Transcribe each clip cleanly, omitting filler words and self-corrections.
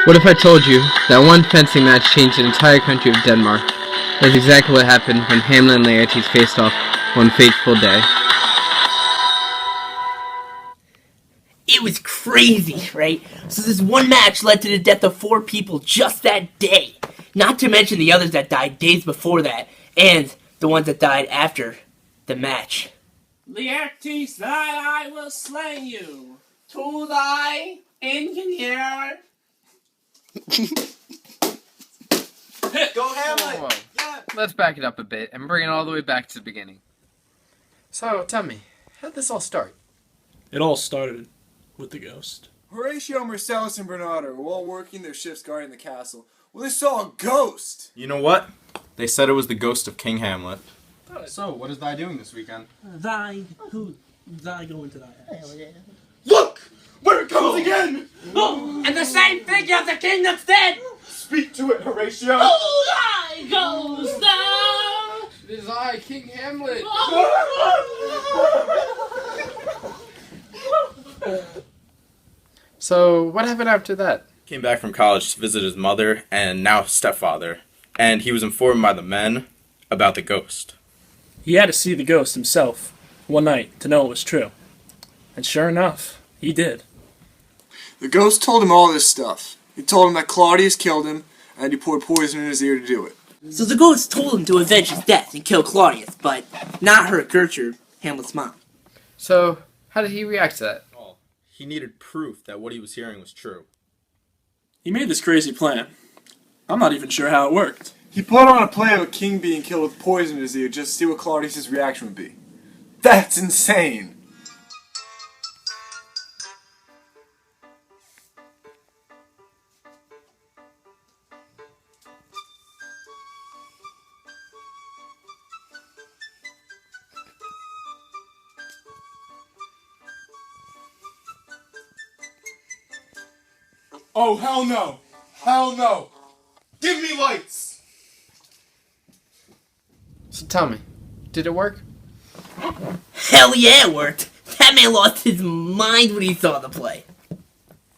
What if I told you that one fencing match changed the entire country of Denmark? That's exactly what happened when Hamlet and Laertes faced off one fateful day. It was crazy, right? So this one match led to the death of 4 people just that day. Not to mention the others that died days before that, and the ones that died after the match. Laertes, that I will slay you. To thy engineer. Go Hamlet! Whoa. Yeah. Let's back it up a bit and bring it all the way back to the beginning. So, tell me, how did this all start? It all started with the ghost. Horatio, Marcellus, and Bernardo were all working their shifts guarding the castle. Well, they saw a ghost! You know what? They said it was the ghost of King Hamlet. So, what is Thy doing this weekend? Thy going to thy house. Look! Where it comes again! And the same figure of the king that's dead. Speak to it, Horatio! Thy goes down. It is I, King Hamlet! So, what happened after that? Came back from college to visit his mother and now stepfather, and he was informed by the men about the ghost. He had to see the ghost himself one night to know it was true. And sure enough, he did. The ghost told him all this stuff. He told him that Claudius killed him, and he poured poison in his ear to do it. So the ghost told him to avenge his death and kill Claudius, but not hurt Gertrude, Hamlet's mom. So, how did he react to that? He needed proof that what he was hearing was true. He made this crazy plan. I'm not even sure how it worked. He put on a plan of a king being killed with poison in his ear just to see what Claudius' reaction would be. That's insane! Oh, hell no! Hell no! Give me lights! So tell me, did it work? Hell yeah, it worked. That man lost his mind when he saw the play.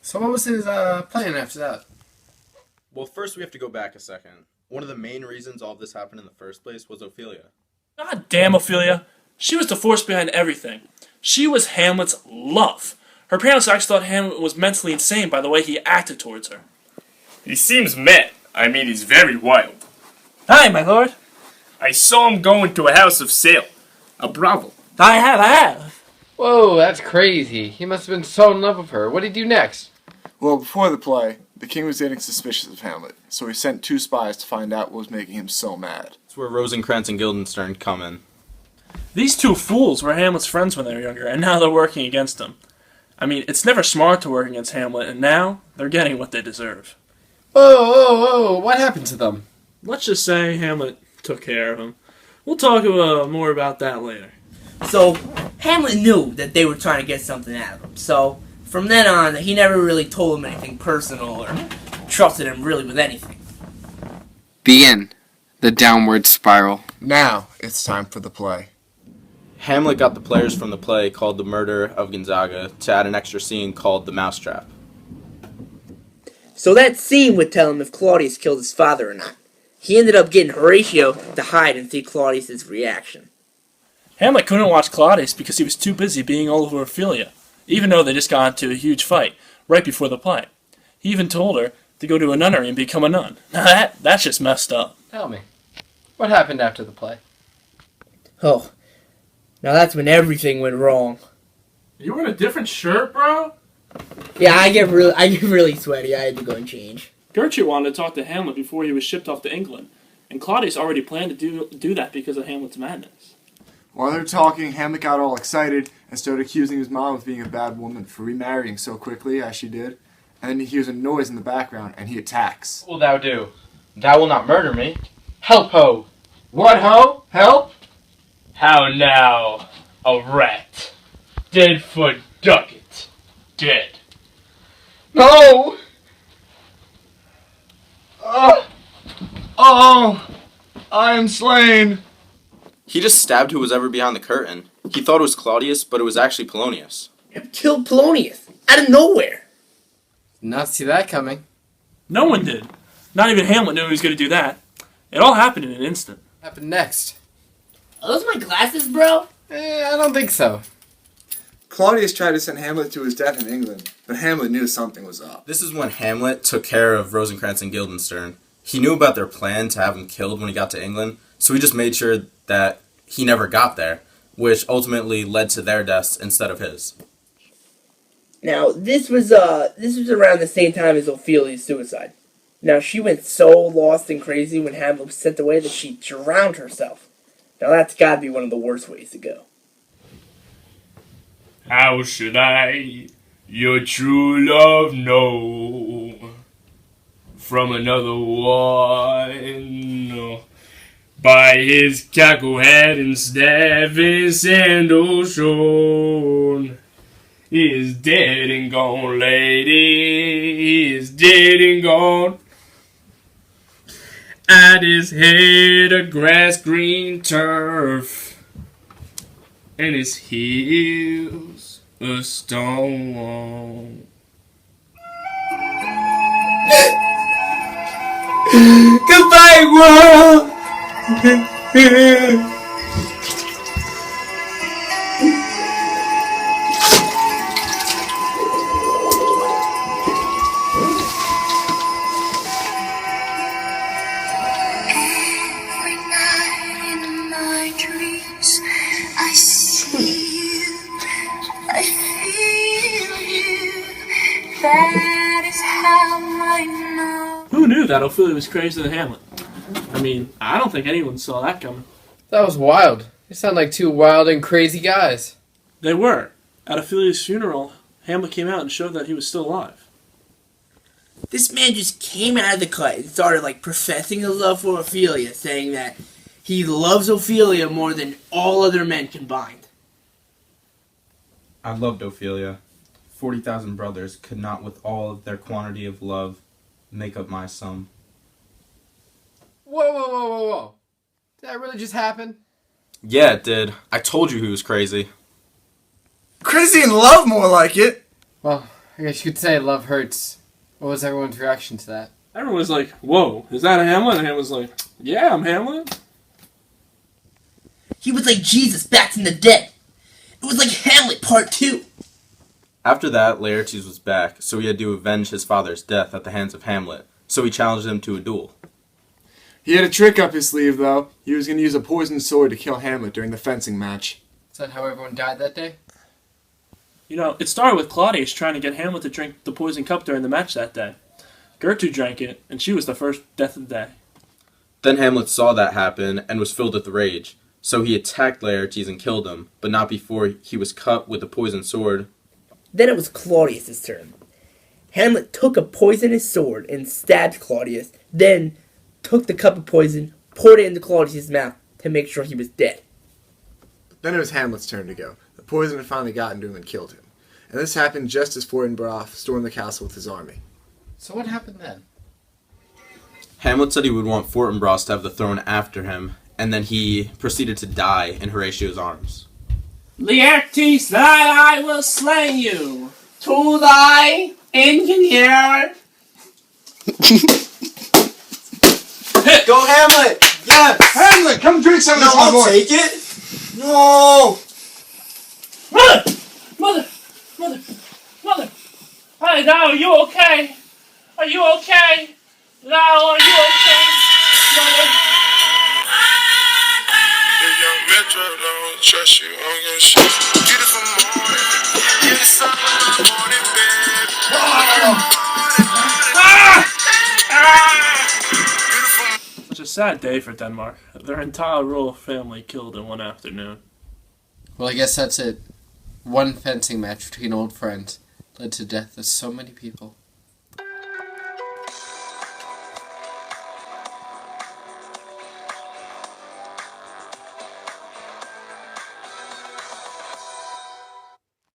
So what was his plan after that? Well, first we have to go back a second. One of the main reasons all this happened in the first place was Ophelia. God damn Ophelia. She was the force behind everything. She was Hamlet's love. Her parents actually thought Hamlet was mentally insane by the way he acted towards her. He seems mad. I mean, he's very wild. Hi, my lord. I saw him go into a house of sale. A brothel. I have. Whoa, that's crazy. He must have been so in love with her. What did he do next? Well, before the play, the king was getting suspicious of Hamlet, so he sent 2 spies to find out what was making him so mad. That's where Rosencrantz and Guildenstern come in. These 2 fools were Hamlet's friends when they were younger, and now they're working against him. I mean, it's never smart to work against Hamlet, and now they're getting what they deserve. Whoa, what happened to them? Let's just say Hamlet took care of him. We'll talk more about that later. So Hamlet knew that they were trying to get something out of him. So from then on, he never really told him anything personal or trusted him really with anything. The end. The downward spiral. Now, it's time for the play. Hamlet got the players from the play called The Murder of Gonzaga to add an extra scene called The Mousetrap. So that scene would tell him if Claudius killed his father or not. He ended up getting Horatio to hide and see Claudius' reaction. Hamlet couldn't watch Claudius because he was too busy being all over Ophelia, even though they just got into a huge fight right before the play. He even told her to go to a nunnery and become a nun. Now that's just messed up. Tell me, what happened after the play? Oh, now that's when everything went wrong. You wearing a different shirt, bro? Yeah, I get really sweaty. I had to go and change. Gertrude wanted to talk to Hamlet before he was shipped off to England, and Claudius already planned to do that because of Hamlet's madness. While they were talking, Hamlet got all excited and started accusing his mom of being a bad woman for remarrying so quickly as she did. And then he hears a noise in the background, and he attacks. What will thou do? Thou will not murder me. Help, ho! What, ho? Help? How now, a rat. Dead for ducat. Dead. No! I am slain! He just stabbed who was ever behind the curtain. He thought it was Claudius, but it was actually Polonius. It killed Polonius out of nowhere. Not see that coming. No one did. Not even Hamlet knew he was going to do that. It all happened in an instant. What happened next? Are those my glasses, bro? I don't think so. Claudius tried to send Hamlet to his death in England, but Hamlet knew something was up. This is when Hamlet took care of Rosencrantz and Guildenstern. He knew about their plan to have him killed when he got to England, so he just made sure that he never got there, which ultimately led to their deaths instead of his. Now, this was around the same time as Ophelia's suicide. Now, she went so lost and crazy when Hamlet was sent away that she drowned herself. Now, that's gotta be one of the worst ways to go. How should I, your true love, know from another one? By his cackle head and staff and sandal shone. He is dead and gone, lady. He is dead and gone. At his head a grass green turf, and his heels a stone wall. Goodbye, world! Every night in my dreams, I see you, I feel you. That is how I know. Who knew that Ophelia was crazier than Hamlet? I mean, I don't think anyone saw that coming. That was wild. You sound like two wild and crazy guys. They were. At Ophelia's funeral, Hamlet came out and showed that he was still alive. This man just came out of the cut and started, professing his love for Ophelia, saying that he loves Ophelia more than all other men combined. I loved Ophelia. 40,000 brothers could not, with all of their quantity of love, make up my sum. Whoa. Did that really just happen? Yeah, it did. I told you he was crazy. Crazy in love, more like it. Well, I guess you could say love hurts. What was everyone's reaction to that? Everyone was like, whoa, is that Hamlet? And Hamlet was like, yeah, I'm Hamlet. He was like Jesus back from the dead. It was like Hamlet Part 2. After that, Laertes was back, so he had to avenge his father's death at the hands of Hamlet, so he challenged him to a duel. He had a trick up his sleeve, though. He was going to use a poisoned sword to kill Hamlet during the fencing match. Is that how everyone died that day? You know, it started with Claudius trying to get Hamlet to drink the poison cup during the match that day. Gertrude drank it, and she was the first death of the day. Then Hamlet saw that happen and was filled with rage, so he attacked Laertes and killed him, but not before he was cut with the poisoned sword. Then it was Claudius's turn. Hamlet took a poisonous sword and stabbed Claudius, then took the cup of poison, poured it into Claudius's mouth to make sure he was dead. Then it was Hamlet's turn to go. The poison had finally gotten to him and killed him. And this happened just as Fortinbras stormed the castle with his army. So what happened then? Hamlet said he would want Fortinbras to have the throne after him, and then he proceeded to die in Horatio's arms. Laertes, that I will slay you. To thy engineer. Go Hamlet! Yes! Hamlet, come drink some of this I'll take it! No! Mother! Hey, now, are you okay? Are you okay? Now, are you okay? Mother? If young Metro don't trust you, I'm gonna shoot you. Beautiful morning, you're the sun of my morning bed. Such a sad day for Denmark. Their entire royal family killed in one afternoon. Well, I guess that's it. One fencing match between old friends led to the death of so many people.